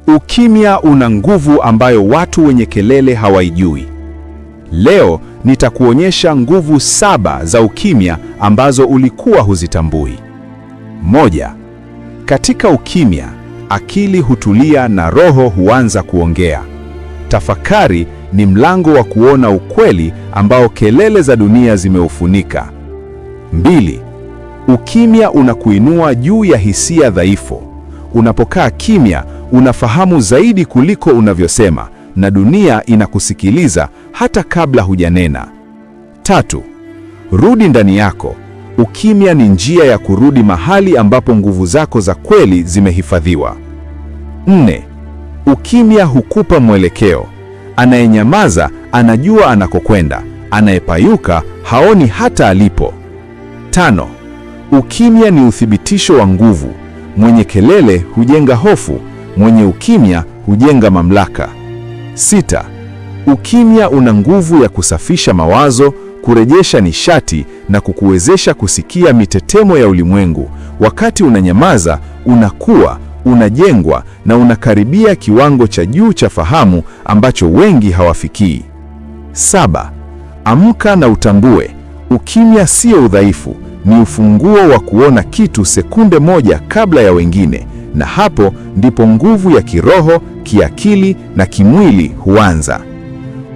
Ukimya una nguvu ambayo watu wenye kelele hawaijui. Leo nitakuonyesha nguvu 7 za ukimya ambazo ulikuwa huzitambui. 1. Katika ukimya, akili hutulia na roho huanza kuongea. Tafakari ni mlango wa kuona ukweli ambao kelele za dunia zimeufunika. 2. Ukimya unakuinua juu ya hisia dhaifu. Unapokaa kimya, unafahamu zaidi kuliko unavyosema, na dunia inakusikiliza hata kabla hujanena. 3. Rudi ndani yako. Ukimya ni njia ya kurudi mahali ambapo nguvu zako za kweli zimehifadhiwa. 4. Ukimya hukupa mwelekeo. Anayenyamaza anajua anakokwenda, anayepayuka haoni hata alipo. 5. Ukimya ni uthibitisho wa nguvu. Mwenye kelele hujenga hofu, mwenye ukimya hujenga mamlaka. 6. Ukimya una nguvu ya kusafisha mawazo, kurejesha nishati na kukuwezesha kusikia mitetemo ya ulimwengu. Wakati unanyamaza, unakuwa, unajengwa na unakaribia kiwango cha juu cha fahamu ambacho wengi hawafikii. 7. Amka na utambue. Ukimya sio udhaifu, ni ufunguo wa kuona kitu sekunde moja kabla ya wengine, na hapo ndipo nguvu ya kiroho, kiakili na kimwili huanza.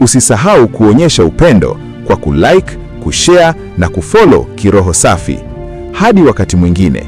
Usisahau kuonyesha upendo kwa kulike, kushare na kufollow Kiroho Safi. Hadi wakati mwingine.